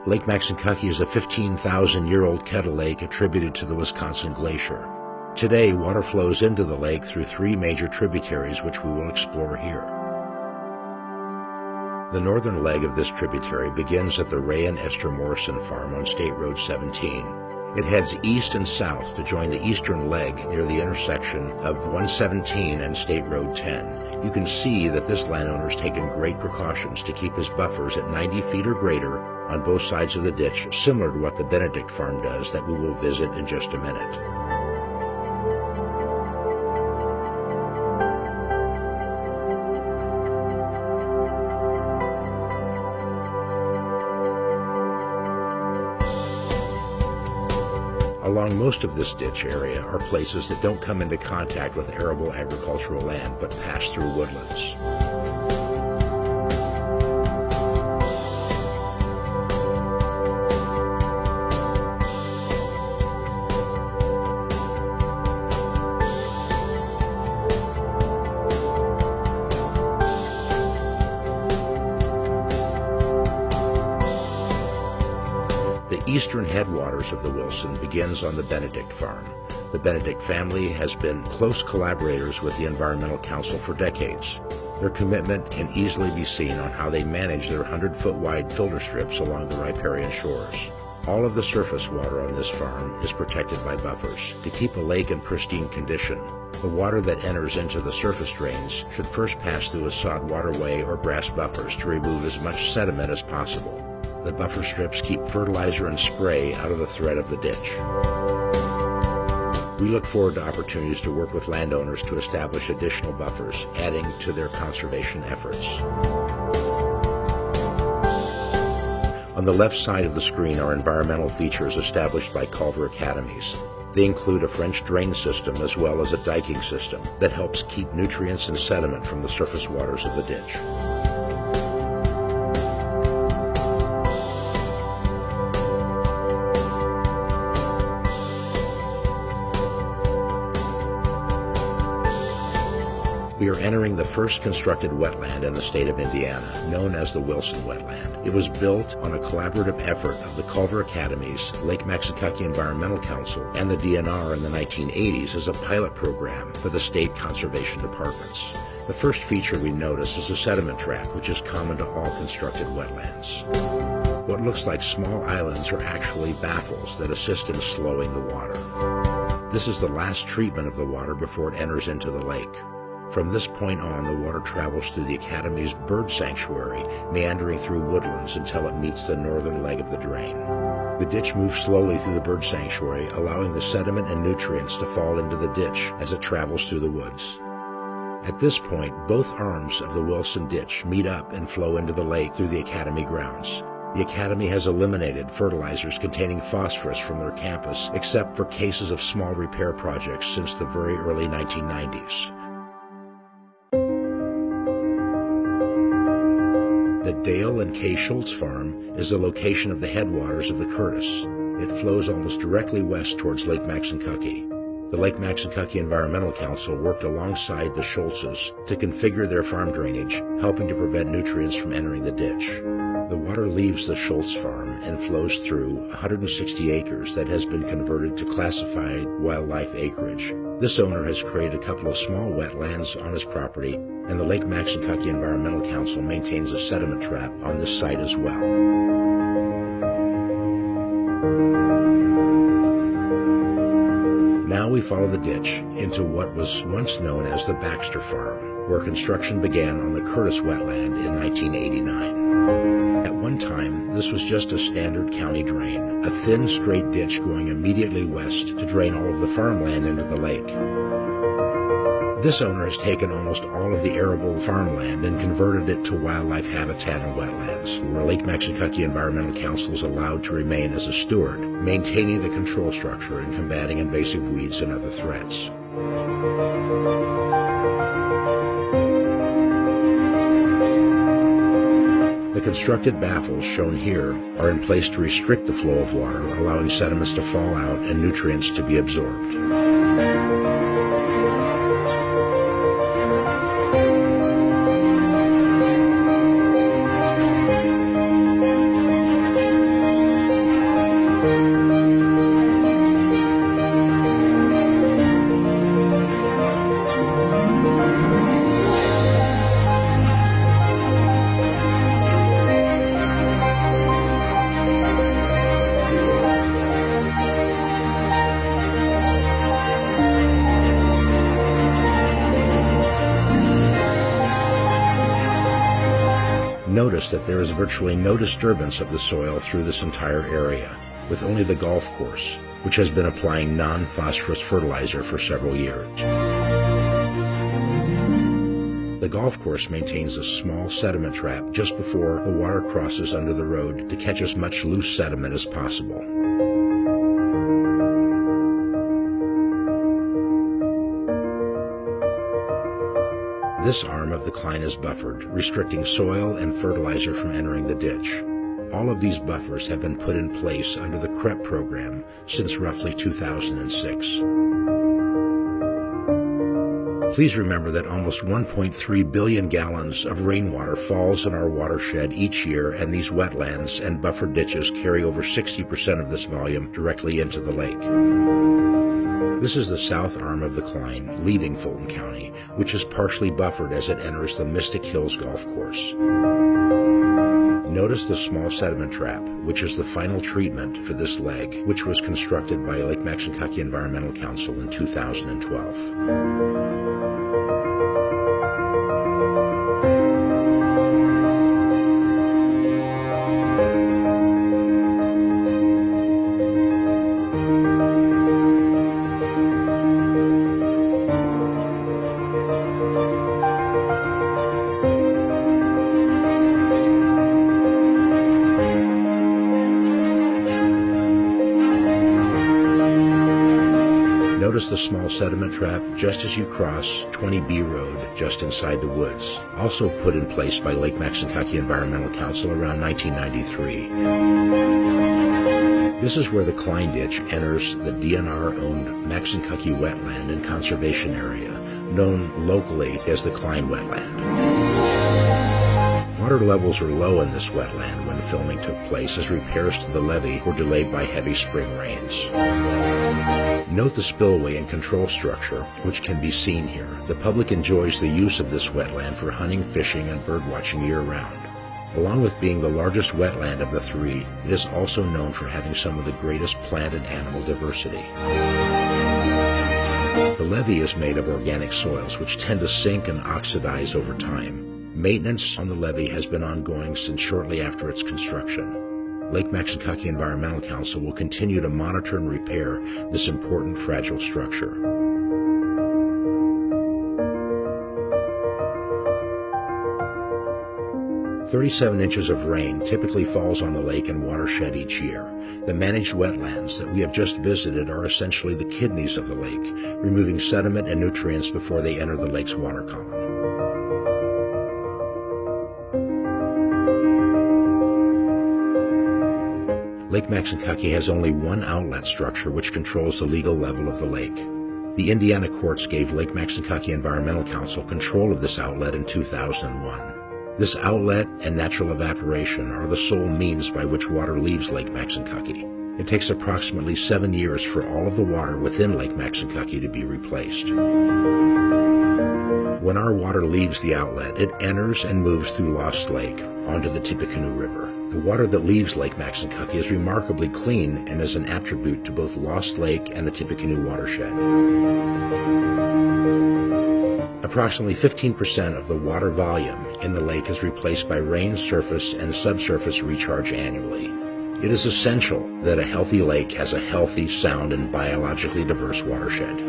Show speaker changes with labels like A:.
A: Lake Maxinkuckee is a 15,000-year-old kettle lake attributed to the Wisconsin Glacier. Today, water flows into the lake through three major tributaries, which we will explore here. The northern leg of this tributary begins at the Ray and Esther Morrison farm on State Road 17. It heads east and south to join the eastern leg near the intersection of 117 and State Road 10. You can see that this landowner's taken great precautions to keep his buffers at 90 feet or greater on both sides of the ditch, similar to what the Benedict farm does that we will visit in just a minute. Along most of this ditch area are places that don't come into contact with arable agricultural land but pass through woodlands. The eastern headwaters of the Wilson begins on the Benedict farm. The Benedict family has been close collaborators with the Environmental Council for decades. Their commitment can easily be seen on how they manage their 100-foot wide filter strips along the riparian shores. All of the surface water on this farm is protected by buffers to keep a lake in pristine condition. The water that enters into the surface drains should first pass through a sod waterway or grass buffers to remove as much sediment as possible. The buffer strips keep fertilizer and spray out of the thread of the ditch. We look forward to opportunities to work with landowners to establish additional buffers, adding to their conservation efforts. On the left side of the screen are environmental features established by culver academies. They include a French drain system as well as a diking system that helps keep nutrients and sediment from the surface waters of the ditch. We are entering the first constructed wetland in the state of Indiana, known as the Wilson Wetland. It was built on a collaborative effort of the Culver Academies, Lake Maxinkuckee Environmental Council, and the DNR in the 1980s as a pilot program for the state conservation departments. The first feature we notice is a sediment trap, which is common to all constructed wetlands. What looks like small islands are actually baffles that assist in slowing the water. This is the last treatment of the water before it enters into the lake. From this point on, the water travels through the Academy's bird sanctuary, meandering through woodlands until it meets the northern leg of the drain. The ditch moves slowly through the bird sanctuary, allowing the sediment and nutrients to fall into the ditch as it travels through the woods. At this point, both arms of the Wilson ditch meet up and flow into the lake through the Academy grounds. The Academy has eliminated fertilizers containing phosphorus from their campus, except for cases of small repair projects since the very early 1990s. The Dale and Kay Schultz farm is the location of the headwaters of the Curtis. It flows almost directly west towards Lake Maxinkuckee. The Lake Maxinkuckee Environmental Council worked alongside the Schultzes to configure their farm drainage, helping to prevent nutrients from entering the ditch. The water leaves the Schultz farm and flows through 160 acres that has been converted to classified wildlife acreage. This owner has created a couple of small wetlands on his property, and the Lake Maxinkuckee Environmental Council maintains a sediment trap on this site as well. Now we follow the ditch into what was once known as the Baxter Farm, where construction began on the Curtis wetland in 1989. At one time, this was just a standard county drain, a thin, straight ditch going immediately west to drain all of the farmland into the lake. This owner has taken almost all of the arable farmland and converted it to wildlife habitat and wetlands, where Lake Maxinkuckee Environmental Council is allowed to remain as a steward, maintaining the control structure and combating invasive weeds and other threats. The constructed baffles shown here are in place to restrict the flow of water, allowing sediments to fall out and nutrients to be absorbed. notice that there is virtually no disturbance of the soil through this entire area, with only the golf course, which has been applying non-phosphorus fertilizer for several years. The golf course maintains a small sediment trap just before the water crosses under the road to catch as much loose sediment as possible. This arm of the Cline is buffered, restricting soil and fertilizer from entering the ditch. All of these buffers have been put in place under the CREP program since roughly 2006. Please remember that almost 1.3 billion gallons of rainwater falls in our watershed each year, and these wetlands and buffer ditches carry over 60% of this volume directly into the lake. This is the south arm of the Cline, leaving Fulton County, which is partially buffered as it enters the Mystic Hills Golf Course. Notice the small sediment trap, which is the final treatment for this leg, which was constructed by Lake Maxinkuckee Environmental Council in 2012. Notice the small sediment trap just as you cross 20B Road just inside the woods, also put in place by Lake Maxinkuckee Environmental Council around 1993. This is where the Cline Ditch enters the DNR-owned Maxinkuckee Wetland and Conservation Area, known locally as the Cline Wetland. Water levels are low in this wetland when filming took place, as repairs to the levee were delayed by heavy spring rains. Note the spillway and control structure, which can be seen here. The public enjoys the use of this wetland for hunting, fishing, and birdwatching year-round. Along with being the largest wetland of the three, it is also known for having some of the greatest plant and animal diversity. The levee is made of organic soils, which tend to sink and oxidize over time. Maintenance on the levee has been ongoing since shortly after its construction. Lake Maxinkuckee Environmental Council will continue to monitor and repair this important fragile structure. "37 inches of rain typically falls on the lake and watershed each year. The managed wetlands that we have just visited are essentially the kidneys of the lake, removing sediment and nutrients before they enter the lake's water column. Lake Maxinkuckee has only one outlet structure which controls the legal level of the lake. The Indiana courts gave Lake Maxinkuckee Environmental Council control of this outlet in 2001. This outlet and natural evaporation are the sole means by which water leaves Lake Maxinkuckee. It takes approximately 7 years for all of the water within Lake Maxinkuckee to be replaced. When our water leaves the outlet, it enters and moves through Lost Lake onto the Tippecanoe River. The water that leaves Lake Maxinkuckee is remarkably clean and is an attribute to both Lost Lake and the Tippecanoe watershed. Approximately 15% of the water volume in the lake is replaced by rain, surface, and subsurface recharge annually. It is essential that a healthy lake has a healthy, sound, and biologically diverse watershed.